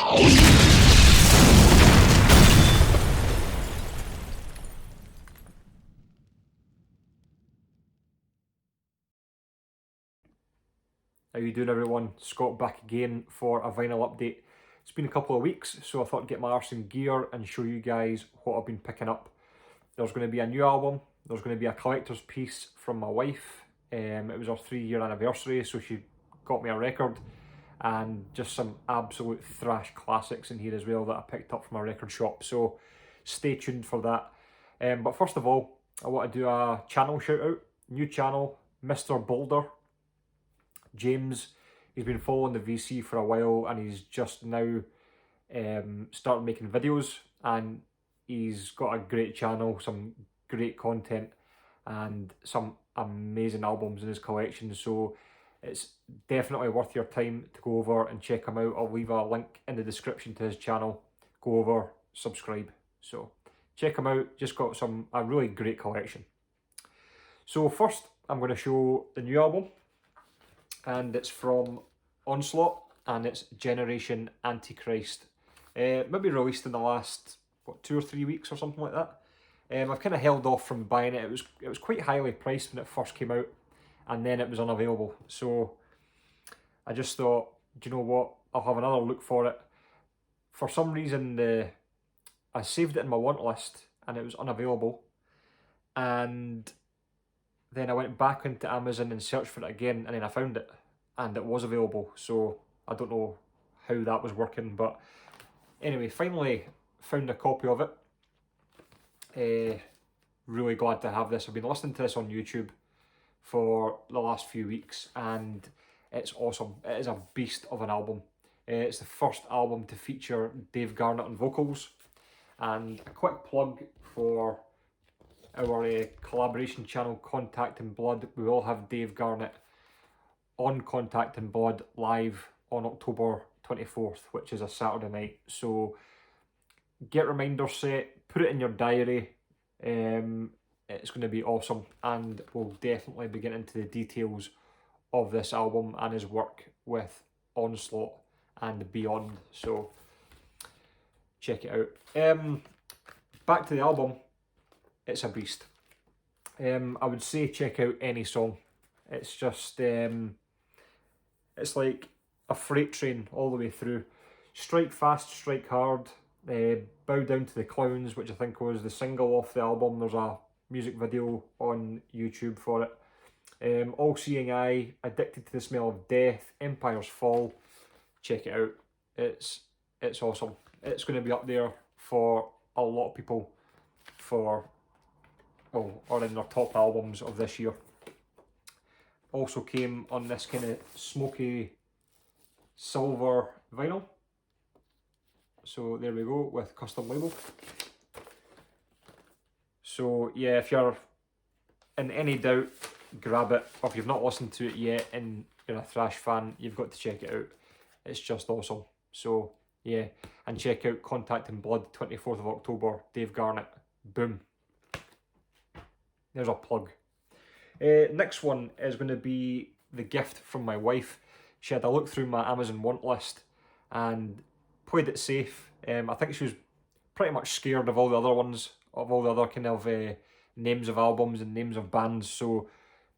How you doing, everyone? Scott back again for a vinyl update. It's been a couple of weeks, so I thought I'd get my arse in gear and show you guys what I've been picking up. There's going to be a new album, there's going to be a collector's piece from my wife. It was our 3-year anniversary, so she got me a record, and just some absolute thrash classics in here as well that I picked up from a record shop, so stay tuned for that. But first of all, I want to do a channel shout out. New channel, Mr. Boulder. James, he's been following the VC for a while, and he's just now started making videos, and he's got a great channel, some great content, and some amazing albums in his collection, so it's definitely worth your time to go over and check him out. I'll leave a link in the description to his channel. Go over, subscribe. So check him out, just got a really great collection. So first I'm going to show the new album, and it's from Onslaught, and it's Generation Antichrist. Maybe released in the last, what, 2 or 3 weeks or something like that. I've kind of held off from buying it. It was quite highly priced when it first came out, and then it was unavailable. So I just thought, do you know what, I'll have another look for it. For some reason, I saved it in my want list, and it was unavailable. And then I went back into Amazon and searched for it again, and then I found it, and it was available. So I don't know how that was working, but anyway, finally found a copy of it. Really glad to have this. I've been listening to this on YouTube for the last few weeks, and it's awesome. It is a beast of an album. It's the first album to feature Dave Garnett on vocals, and a quick plug for our collaboration channel, Contact in Blood. We will have Dave Garnett on Contact in Blood live on October 24th, which is a Saturday night. So get reminders set, put it in your diary. It's going to be awesome, and we'll definitely be getting into the details of this album and his work with Onslaught and beyond. So check it out. Back to the album. It's a beast. I would say check out any song. It's just, it's like a freight train all the way through. Strike Fast, Strike Hard, Bow Down to the Clowns, which I think was the single off the album. There's a music video on YouTube for it. All Seeing Eye, Addicted to the Smell of Death, Empire's Fall. Check it out. It's awesome. It's going to be up there for a lot of people or in their top albums of this year. Also came on this kind of smoky silver vinyl. So there we go, with custom label. So yeah, if you're in any doubt, grab it. Or if you've not listened to it yet and you're a thrash fan, you've got to check it out. It's just awesome. So yeah, and check out Contact in Blood, 24th of October, Dave Garnett. Boom. There's a plug. Next one is going to be the gift from my wife. She had a look through my Amazon want list and played it safe. I think she was pretty much scared of all the other ones, of all the other kind of names of albums and names of bands. So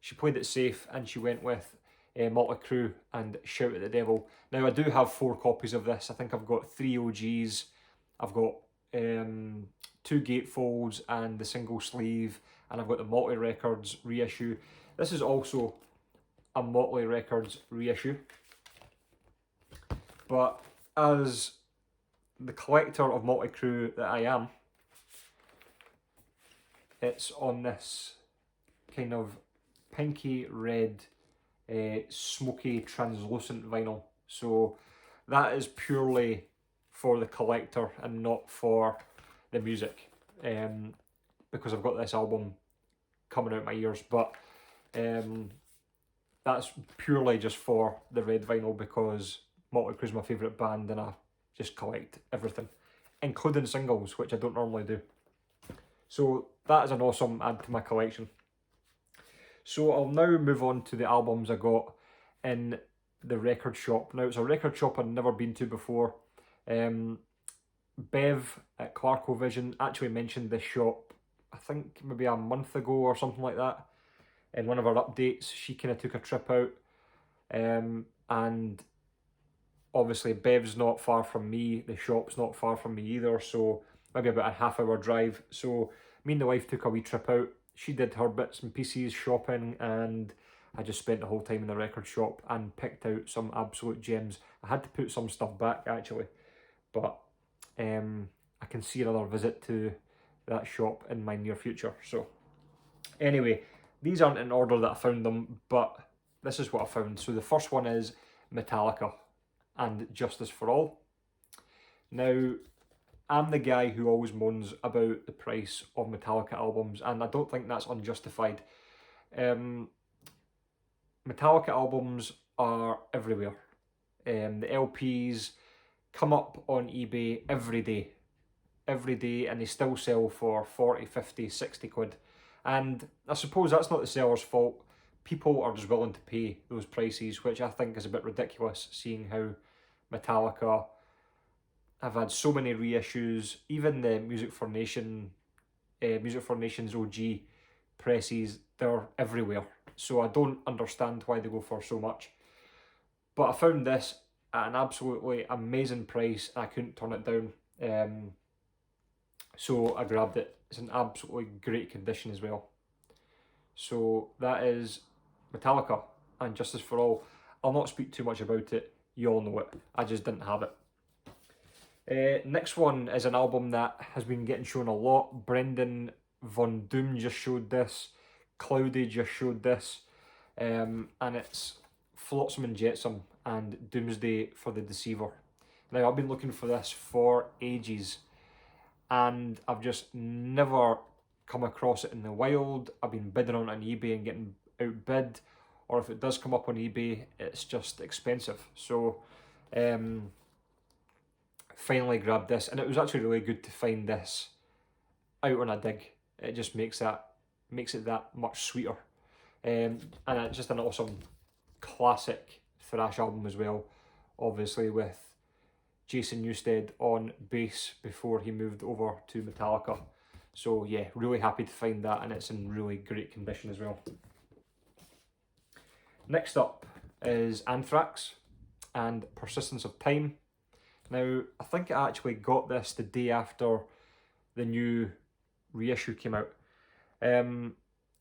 she played it safe, and she went with Multicrew and Shout at the Devil. Now I do have 4 copies of this. I think I've got 3 OGs. I've got 2 gatefolds and the single sleeve, and I've got the Motley Records reissue. This is also a Motley Records reissue, but as the collector of Multicrew that I am, it's on this kind of pinky red, smoky, translucent vinyl. So that is purely for the collector and not for the music, because I've got this album coming out my ears, but that's purely just for the red vinyl, because Multicrew is my favourite band and I just collect everything, including singles, which I don't normally do. So that is an awesome add to my collection. So I'll now move on to the albums I got in the record shop. Now it's a record shop I've never been to before. Bev at Clarkovision actually mentioned this shop, I think maybe a month ago or something like that. In one of our updates, she kind of took a trip out, and obviously Bev's not far from me, the shop's not far from me either, so maybe about a half-hour drive. So me and the wife took a wee trip out. She did her bits and pieces shopping, and I just spent the whole time in the record shop and picked out some absolute gems. I had to put some stuff back actually, but I can see another visit to that shop in my near future. So anyway, these aren't in order that I found them, but this is what I found. So the first one is Metallica and Justice for All. Now, I'm the guy who always moans about the price of Metallica albums, and I don't think that's unjustified. Metallica albums are everywhere. The LPs come up on eBay every day, and they still sell for 40, 50, 60 quid. And I suppose that's not the seller's fault. People are just willing to pay those prices, which I think is a bit ridiculous, seeing how Metallica have had so many reissues. Even the Music for Nation's OG presses, they're everywhere. So I don't understand why they go for so much. But I found this at an absolutely amazing price, and I couldn't turn it down. So I grabbed it. It's in absolutely great condition as well. So that is Metallica and Justice for All. I'll not speak too much about it. You all know it. I just didn't have it. Next one is an album that has been getting shown a lot. Brendan Von Doom just showed this. Cloudy just showed this. And it's Flotsam and Jetsam and Doomsday for the Deceiver. Now, I've been looking for this for ages, and I've just never come across it in the wild. I've been bidding on eBay and getting outbid, or if it does come up on eBay, it's just expensive. So finally grabbed this, and it was actually really good to find this out on a dig. It just makes it that much sweeter. And it's just an awesome classic thrash album as well, obviously with Jason Newsted on bass before he moved over to Metallica. So yeah, really happy to find that, and it's in really great condition as well. Next up is Anthrax and Persistence of Time. Now, I think I actually got this the day after the new reissue came out. And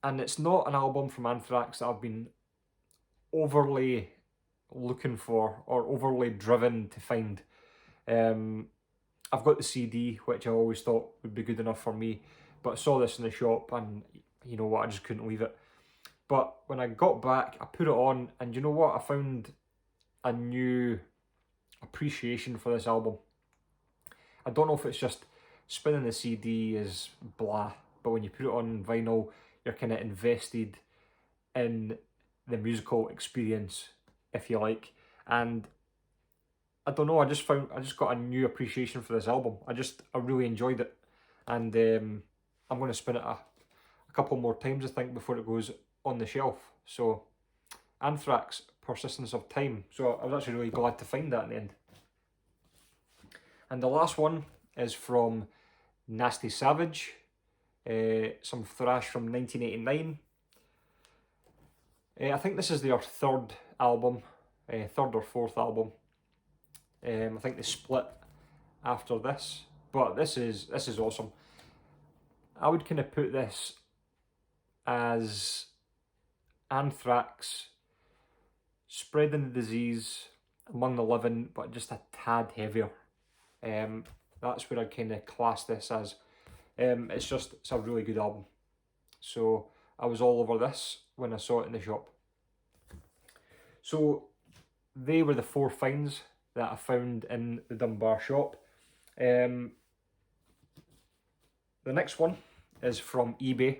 it's not an album from Anthrax that I've been overly looking for or overly driven to find. I've got the CD, which I always thought would be good enough for me, but I saw this in the shop and you know what, I just couldn't leave it. But when I got back, I put it on, and you know what, I found a new appreciation for this album. I don't know if it's just spinning the CD is blah, but when you put it on vinyl, you're kind of invested in the musical experience, if you like. And I don't know, I just got a new appreciation for this album. I really enjoyed it, and I'm going to spin it a couple more times, I think, before it goes on the shelf. So Anthrax, Persistence of Time. So I was actually really glad to find that in the end. And the last one is from Nasty Savage, some thrash from 1989. I think this is their third album, third or fourth album. I think they split after this, but this is awesome. I would kind of put this as Anthrax spreading the disease among the living, but just a tad heavier. That's where I'd kind of class this as. It's a really good album. So I was all over this when I saw it in the shop. So they were the 4 finds that I found in the Dunbar shop. The next one is from eBay,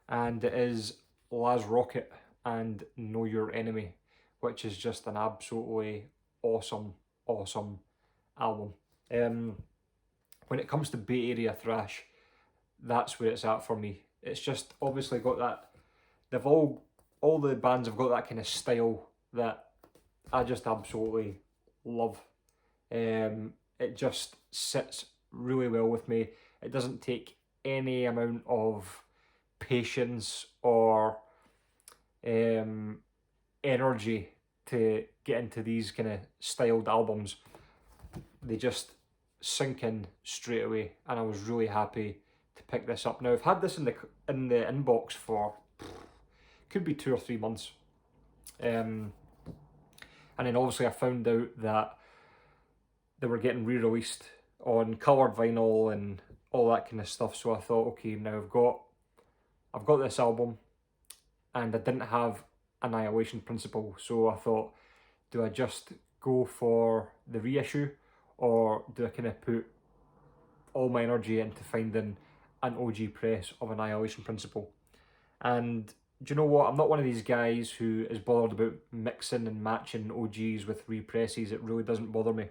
and it is Lars Rocket and Know Your Enemy, which is just an absolutely awesome album. When it comes to Bay Area thrash, that's where it's at for me. It's just obviously got that, they've all the bands have got that kind of style that I just absolutely love. It just sits really well with me. It doesn't take any amount of patience or energy to get into these kind of styled albums. They just sink in straight away, and I was really happy to pick this up. Now I've had this in the inbox for could be 2 or 3 months, and then obviously I found out that they were getting re-released on coloured vinyl and all that kind of stuff. So I thought, okay, now I've got this album, and I didn't have Annihilation Principle, so I thought, do I just go for the reissue, or do I kind of put all my energy into finding an OG press of Annihilation Principle? And do you know what? I'm not one of these guys who is bothered about mixing and matching OGs with represses. It really doesn't bother me.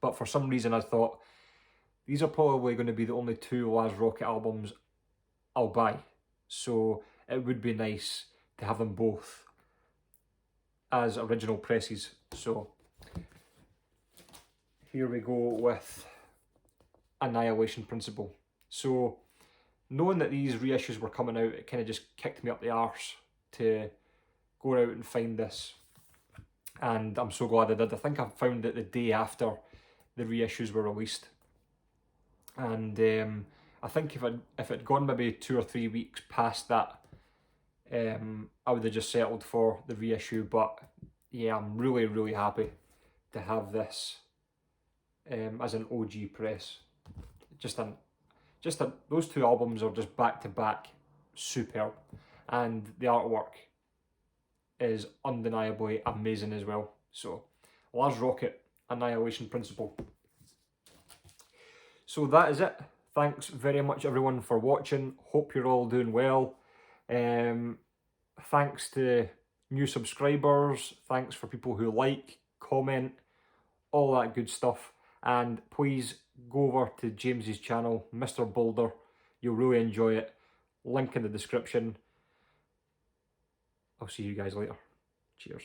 But for some reason I thought, these are probably going to be the only 2 Lars Rocket albums I'll buy. So it would be nice to have them both as original presses. So here we go with Annihilation Principle. So knowing that these reissues were coming out, it kind of just kicked me up the arse to go out and find this. And I'm so glad I did. I think I found it the day after the reissues were released. And I think if it'd gone maybe 2 or 3 weeks past that, I would have just settled for the reissue. But yeah, I'm really, really happy to have this as an OG press. Those 2 albums are just back to back superb, and the artwork is undeniably amazing as well. So Lars Rocket, Annihilation Principle. So that is it. Thanks very much everyone for watching. Hope you're all doing well. Thanks to new subscribers. Thanks for people who like, comment, all that good stuff. And please go over to James's channel, Mr. Boulder. You'll really enjoy it. Link in the description. I'll see you guys later. Cheers.